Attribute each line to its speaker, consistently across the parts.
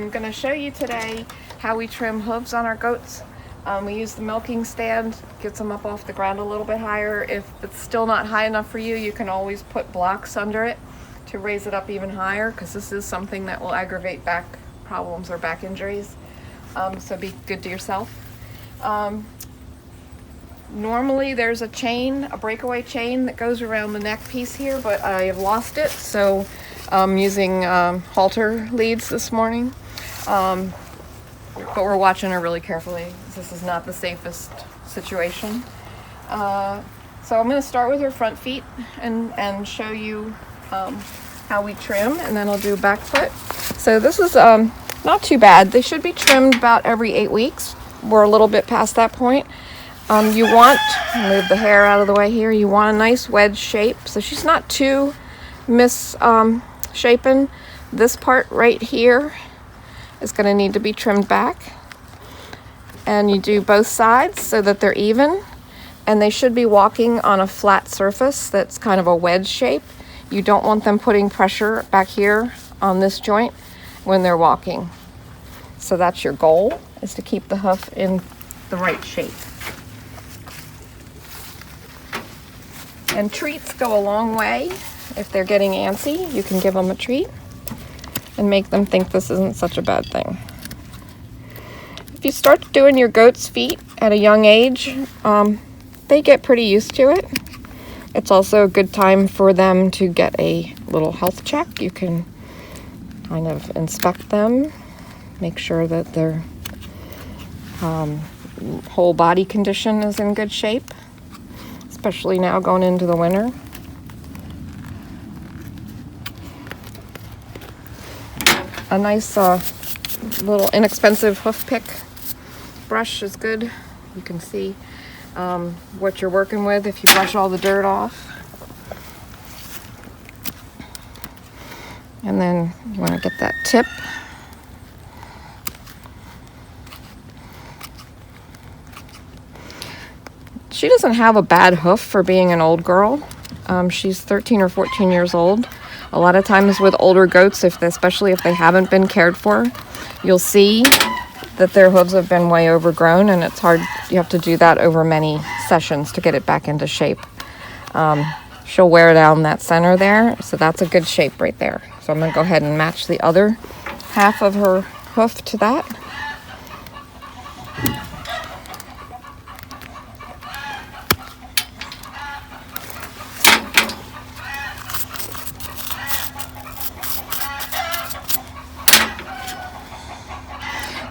Speaker 1: I'm going to show you today how we trim hooves on our goats. We use the milking stand, gets them up off the ground a little bit higher. If it's still not high enough for you, you can always put blocks under it to raise it up even higher, because this is something that will aggravate back problems or back injuries. So be good to yourself. Normally there's a chain, a breakaway chain that goes around the neck piece here, but I have lost it, so I'm using halter leads this morning. But we're watching her really carefully. This is not the safest situation. So I'm going to start with her front feet and show you how we trim, and then I'll do back foot. So this is not too bad. They should be trimmed about every 8 weeks. We're a little bit past that point. You want, move the hair out of the way here, you want a nice wedge shape. So she's not too misshapen. This part right here is going to need to be trimmed back. And you do both sides so that they're even. And they should be walking on a flat surface that's kind of a wedge shape. You don't want them putting pressure back here on this joint when they're walking. So that's your goal, is to keep the hoof in the right shape. And treats go a long way. If they're getting antsy, you can give them a treat and make them think this isn't such a bad thing. If you start doing your goat's feet at a young age, they get pretty used to it. It's also a good time for them to get a little health check. You can kind of inspect them, make sure that their whole body condition is in good shape, especially now going into the winter. A nice little inexpensive hoof pick brush is good. You can see what you're working with if you brush all the dirt off. And then you want to get that tip. She doesn't have a bad hoof for being an old girl. She's 13 or 14 years old. A lot of times with older goats, especially if they haven't been cared for, you'll see that their hooves have been way overgrown, and it's hard. You have to do that over many sessions to get it back into shape. She'll wear down that center there, so that's a good shape right there. So I'm going to go ahead and match the other half of her hoof to that.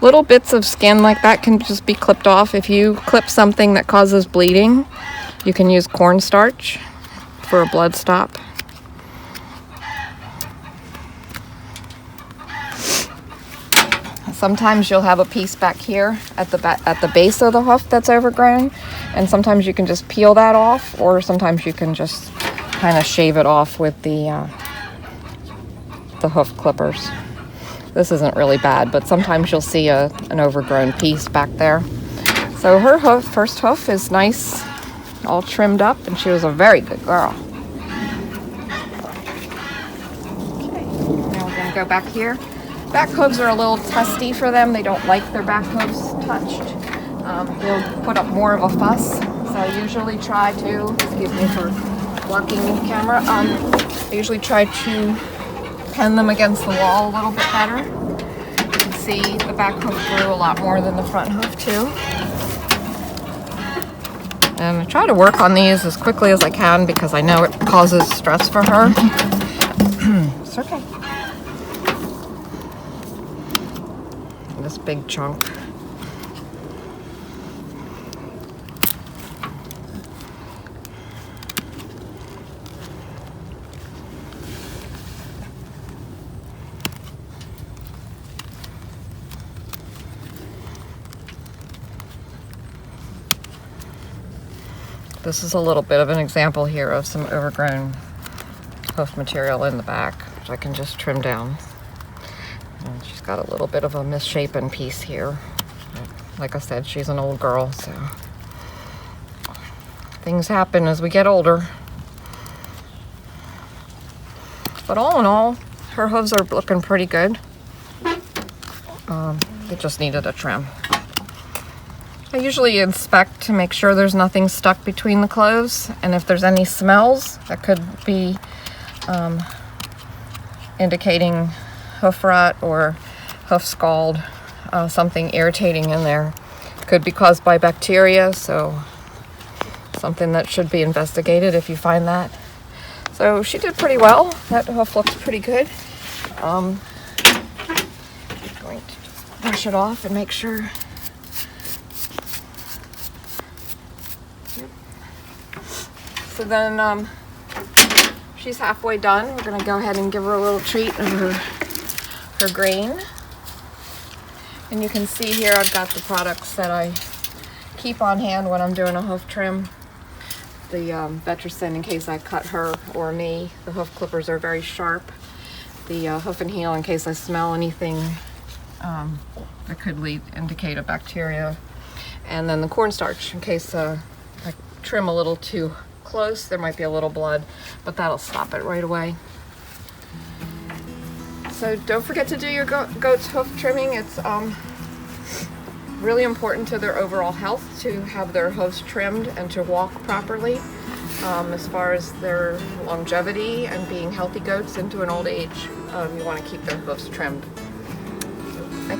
Speaker 1: Little bits of skin like that can just be clipped off. If you clip something that causes bleeding, you can use cornstarch for a blood stop. Sometimes you'll have a piece back here at the base of the hoof that's overgrown, and sometimes you can just peel that off, or sometimes you can just kind of shave it off with the hoof clippers. This isn't really bad, but sometimes you'll see an overgrown piece back there. So her first hoof is nice, all trimmed up, and she was a very good girl. Okay, now we're going to go back here. Back hooves are a little testy for them. They don't like their back hooves touched. They'll put up more of a fuss. So I usually try to, excuse me for blocking the camera, I usually try to pen them against the wall a little bit better. You can see the back hoof grew a lot more than the front hoof too. And I try to work on these as quickly as I can because I know it causes stress for her. It's okay. This big chunk. This is a little bit of an example here of some overgrown hoof material in the back, which I can just trim down. And she's got a little bit of a misshapen piece here. Like I said, she's an old girl, so things happen as we get older. But all in all, her hooves are looking pretty good. It just needed a trim. I usually inspect to make sure there's nothing stuck between the clothes, and if there's any smells that could be indicating hoof rot or hoof scald, something irritating in there. Could be caused by bacteria, so something that should be investigated if you find that. So she did pretty well. That hoof looks pretty good. I'm going to just brush it off and make sure. So then she's halfway done. We're gonna go ahead and give her a little treat of her grain. And you can see here I've got the products that I keep on hand when I'm doing a hoof trim. The Vetericyn in case I cut her or me. The hoof clippers are very sharp. The hoof and heel in case I smell anything that could indicate a bacteria. And then the cornstarch in case I trim a little too close. There might be a little blood, but that'll stop it right away. So don't forget to do your goat's hoof trimming. It's really important to their overall health to have their hoofs trimmed and to walk properly as far as their longevity and being healthy goats into an old age. You want to keep their hoofs trimmed. So,